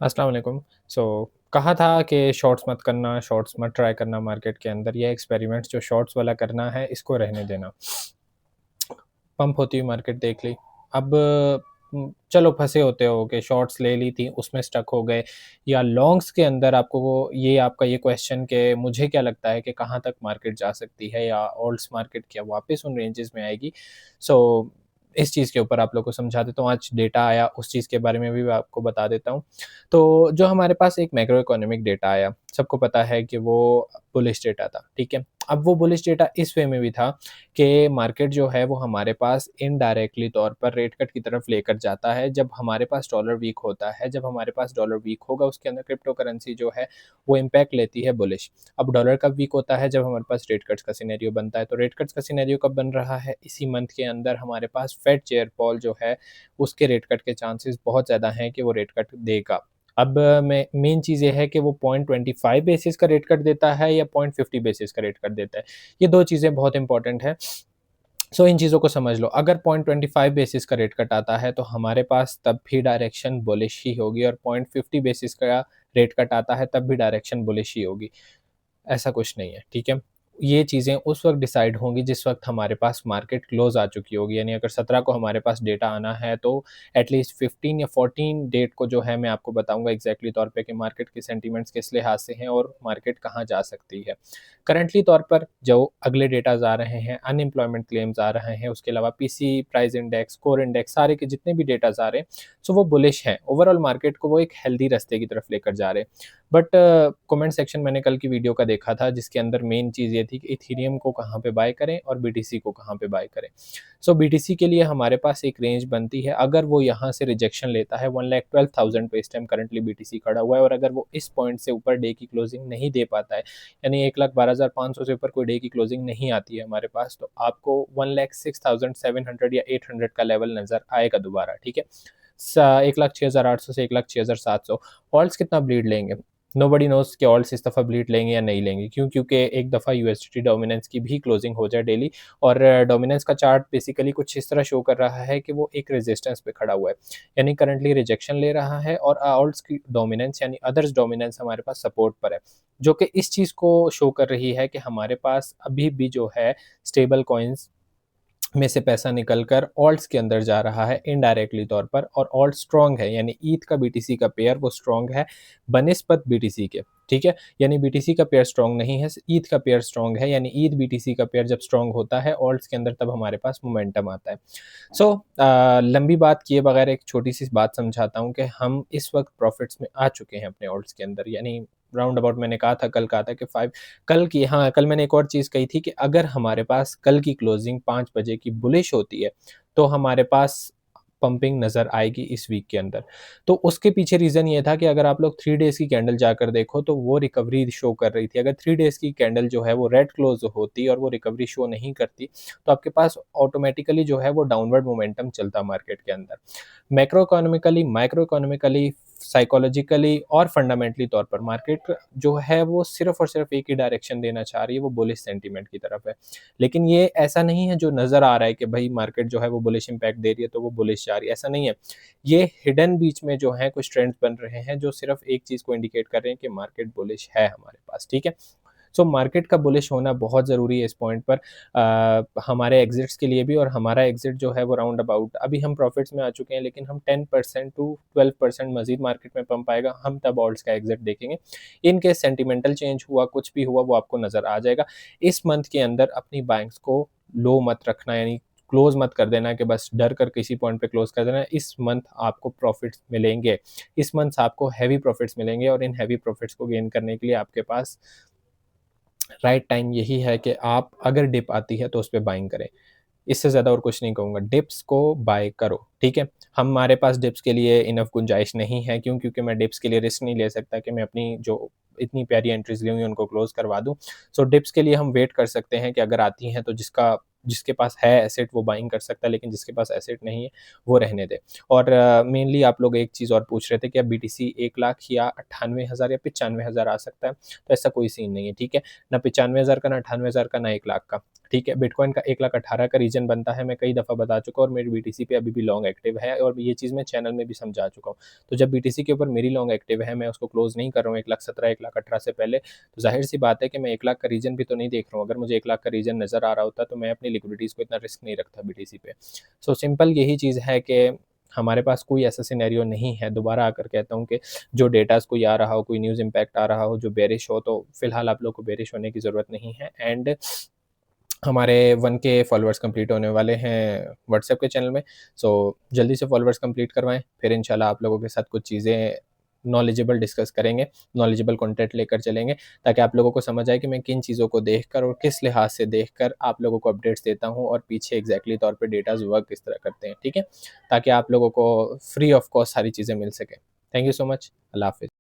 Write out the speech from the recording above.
अस्सलाम वालेकुम। सो कहा था कि शॉर्ट्स मत करना, शॉर्ट्स मत ट्राई करना मार्केट के अंदर, ये एक्सपेरिमेंट्स जो शॉर्ट्स वाला करना है, इसको रहने देना। पंप होती हुई मार्केट देख ली। अब चलो फँसे होते हो कि शॉर्ट्स ले ली थी, उसमें स्टक हो गए या लॉन्ग्स के अंदर आपको वो ये आपका ये क्वेश्चन कि मुझे क्या लगता है कि कहाँ तक मार्केट जा सकती है या ऑल्ट्स मार्केट क्या वापस उन रेंजेस में आएगी। सो इस चीज़ के ऊपर आप लोगों को समझा देता हूँ। आज डेटा आया, उस चीज़ के बारे में भी मैं आपको बता देता हूँ। तो जो हमारे पास एक मैक्रो इकोनॉमिक डेटा आया, सबको पता है कि वो बुलिश डेटा था, ठीक है? अब वो बुलिश डेटा इस वे में भी था कि मार्केट जो है वो हमारे पास इनडायरेक्टली तौर पर रेट कट की तरफ लेकर जाता है जब हमारे पास डॉलर वीक होता है। जब हमारे पास डॉलर वीक होगा उसके अंदर क्रिप्टो करेंसी जो है वो इम्पैक्ट लेती है बुलिश। अब डॉलर कब वीक होता है? जब हमारे पास रेट कट्स का सिनेरियो बनता है। तो रेट कट्स का सिनेरियो कब बन रहा है? इसी मंथ के अंदर हमारे पास फेड चेयर पॉल जो है उसके रेट कट के चांसेस बहुत ज़्यादा हैं कि वो रेट कट देगा। अब मैं मेन चीज़ ये है कि वो 0.25 बेसिस का रेट कट देता है या 0.50 बेसिस का रेट कट देता है। ये 2 चीज़ें बहुत इंपॉर्टेंट हैं। इन चीज़ों को समझ लो। अगर 0.25 बेसिस का रेट कट आता है तो हमारे पास तब भी डायरेक्शन बुलिश ही होगी और 0.50 बेसिस का रेट कट आता है तब भी डायरेक्शन बुलिश ही होगी। ऐसा कुछ नहीं है, ठीक है? ये चीज़ें उस वक़्त डिसाइड होंगी जिस वक़्त हमारे पास मार्केट क्लोज़ आ चुकी होगी, यानी अगर 17 को हमारे पास डेटा आना है तो एटलीस्ट 15 या 14 डेट को जो है मैं आपको बताऊँगा एग्ज़ैक्टली तौर पे कि मार्केट के सेंटिमेंट्स किस लिहाज़ से हैं और मार्केट कहाँ जा सकती है। करंटली तौर पर जो अगले डेटाज़ आ रहे हैं, अनएम्प्लॉयमेंट क्लेम्स आ रहे हैं, उसके अलावा PC price index, core index सारे के जितने भी डेटाज़ आ रहे हैं, वो बुलिश हैं। ओवरऑल मार्केट को वो एक हेल्दी रास्ते की तरफ लेकर जा रहे हैं। बट कमेंट सेक्शन मैंने कल की वीडियो का देखा था जिसके अंदर मेन चीज़ ये थी कि इथेरियम को कहाँ पे बाय करें और बीटीसी को कहाँ पे बाय करें। बीटीसी के लिए हमारे पास एक रेंज बनती है, अगर वो यहाँ से रिजेक्शन लेता है 1,12,000 पे इस टाइम करंटली बीटीसी खड़ा हुआ है और अगर वो इस पॉइंट से ऊपर डे की क्लोजिंग नहीं दे पाता है, यानी 1,12,500 से ऊपर कोई डे की क्लोजिंग नहीं आती है हमारे पास, तो आपको 1,06,700 या 800 का लेवल नज़र आएगा दोबारा, ठीक है? 1,06,800 से 1,06,700। ऑल्ट्स कितना ब्लीड लेंगे? नोबडी नोज़ कि ऑल्ट्स इस दफ़ा ब्लीड लेंगे या नहीं लेंगे। क्यों? क्योंकि एक दफ़ा यूएसडीटी डोमिनेंस की भी क्लोजिंग हो जाए डेली और डोमिनेंस का चार्ट बेसिकली कुछ इस तरह शो कर रहा है कि वो एक रेजिस्टेंस पे खड़ा हुआ है। यानी करंटली रिजेक्शन ले रहा है और ऑल्ट्स की डोमिनेंस यानी अदर्स डोमिनेंस हमारे पास सपोर्ट पर है। जो कि इस चीज़ को शो कर रही है कि हमारे पास अभी भी जो है स्टेबल कॉइन्स में से पैसा निकल कर ऑल्ट्स के अंदर जा रहा है इनडायरेक्टली तौर पर और ऑल्ट स्ट्रॉन्ग है, यानी ईथ का बीटीसी का पेयर वो स्ट्रॉन्ग है बनिस्बत बीटीसी के, ठीक है? यानी बीटीसी का पेयर स्ट्रॉन्ग नहीं है, ईथ का पेयर स्ट्रॉन्ग है, यानी ईथ बीटीसी का पेयर जब स्ट्रॉन्ग होता है ऑल्ट्स के अंदर तब हमारे पास मोमेंटम आता है। लंबी बात किए बगैर एक छोटी-सी बात समझाता हूँ कि हम इस वक़्त प्रॉफ़िट्स में आ चुके हैं अपने ऑल्ट्स के अंदर, यानी राउंड अबाउट मैंने कहा था, कल कहा था कि 5 कल की हाँ, कल मैंने एक और चीज़ कही थी कि अगर हमारे पास कल की क्लोज़िंग 5 बजे की बुलिश होती है, तो हमारे पास पंपिंग नज़र आएगी इस वीक के अंदर। तो उसके पीछे रीज़न ये था कि अगर आप लोग 3 डेज़ की कैंडल जाकर देखो तो वो रिकवरी शो कर रही थी। अगर 3 डेज़ की कैंडल जो है वो रेड क्लोज़ होती और वो रिकवरी शो नहीं करती, तो आपके पास ऑटोमैटिकली जो है वो डाउनवर्ड मोमेंटम चलता मार्केट के अंदर। Macro economically, micro economically, psychologically और फंडामेंटली तौर पर मार्केट जो है वो सिर्फ़ और सिर्फ़ एक ही डायरेक्शन देना चाह रही है, वो बुलिश सेंटीमेंट की तरफ है। लेकिन ये ऐसा नहीं है जो नज़र आ रहा है कि भई मार्केट जो है वो बुलिश इम्पैक्ट दे रही है तो वो बुलिश जा रही है, ऐसा नहीं है। ये हिडन बीच में जो है कुछ ट्रेंड्स बन रहे हैं जो सिर्फ़ एक चीज़ को इंडिकेट कर रहे हैं कि मार्केट बुलिश है हमारे पास, ठीक है? मार्केट का बुलिश होना बहुत ज़रूरी है इस पॉइंट पर हमारे एग्ज़िट्स के लिए भी और हमारा एग्ज़िट जो है वो राउंड अबाउट अभी हम प्रॉफ़िट्स में आ चुके हैं लेकिन हम 10% टू 12% मज़ीद मार्केट में पंप आएगा, हम तब ऑल्ट्स का एग्ज़िट देखेंगे। इन केस सेंटिमेंटल चेंज हुआ, कुछ भी हुआ वो आपको नज़र आ जाएगा। इस मंथ के अंदर अपनी बाइंग्स को लो मत रखना, यानी क्लोज़ मत कर देना कि बस डर कर किसी पॉइंट पे क्लोज़ कर देना। इस मंथ आपको प्रॉफ़िट्स मिलेंगे। इस मंथ आपको हेवी प्रॉफ़िट्स मिलेंगे और इन हेवी प्रॉफ़िट्स को गेन करने के लिए आपके पास राइट टाइम यही है कि आप अगर डिप आती है तो उस पे बाइंग करें। इससे ज़्यादा और कुछ नहीं कहूँगा, डिप्स को बाय करो, ठीक है? हमारे पास डिप्स के लिए इनफ़ गुंजाइश नहीं है, क्यों? क्योंकि मैं डिप्स के लिए रिस्क नहीं ले सकता कि मैं अपनी जो इतनी प्यारी एंट्रीज़ ली हुई हैं उनको क्लोज़ करवा दूँ। डिप्स के लिए हम वेट कर सकते हैं कि अगर आती हैं तो जिसके पास है एसेट वो बाइंग कर सकता है, लेकिन जिसके पास एसेट नहीं है, वो रहने दे। और मेनली आप लोग एक चीज़ और पूछ रहे थे कि अब बीटीसी 1 लाख या 98,000 या 95,000 आ सकता है, तो ऐसा कोई सीन नहीं है, ठीक है? ना 95,000 का, ना 98,000 का, ना 1 लाख का। ठीक है, बिटकॉइन का 1,18,000 का रीजन बनता है, मैं कई दफ़ा बता चुका हूँ और मेरी बीटीसी पे अभी भी लॉन्ग एक्टिव है और ये चीज़ मैं चैनल में भी समझा चुका हूँ। तो जब बीटीसी के ऊपर मेरी लॉन्ग एक्टिव है, मैं उसको क्लोज़ नहीं कर रहा हूँ 1,17,000 1,18,000 से पहले, तो ज़ाहिर-सी बात है कि मैं 1,00,000 का रीजन भी तो नहीं देख रहा हूँ। अगर मुझे 1,00,000 का रीजन नज़र आ रहा होता तो मैं अपनी लिक्विडिटीज़ को इतना रिस्क नहीं रखता बीटीसी पे। सो सिंपल यही चीज़ है कि हमारे पास कोई ऐसा सिनेरियो नहीं है, दोबारा आकर कहता हूँ कि जो डेटाज़ कोई आ रहा हो, कोई न्यूज़ इम्पैक्ट आ रहा हो जो बेयरिश हो, तो फिलहाल आप लोग को बेयरिश होने की ज़रूरत नहीं है। एंड हमारे 1 के फॉलोअर्स कंप्लीट होने वाले हैं व्हाट्सएप के चैनल में, सो जल्दी से फॉलोअर्स कंप्लीट करवाएँ, फिर इंशाल्लाह आप लोगों के साथ कुछ चीज़ें नॉलेजेबल डिस्कस करेंगे, नॉलेजेबल कंटेंट लेकर चलेंगे, ताकि आप लोगों को समझ आए कि मैं किन चीज़ों को देखकर और किस लिहाज से देखकर आप लोगों को अपडेट्स देता हूँ और पीछे एग्ज़ैक्टली तौर पे डेटाज़ वर्क किस तरह करते हैं, ठीक है? ताकि आप लोगों को फ्री ऑफ कॉस्ट सारी चीज़ें मिल सकें। Thank you so much. Allah हाफ़िज़।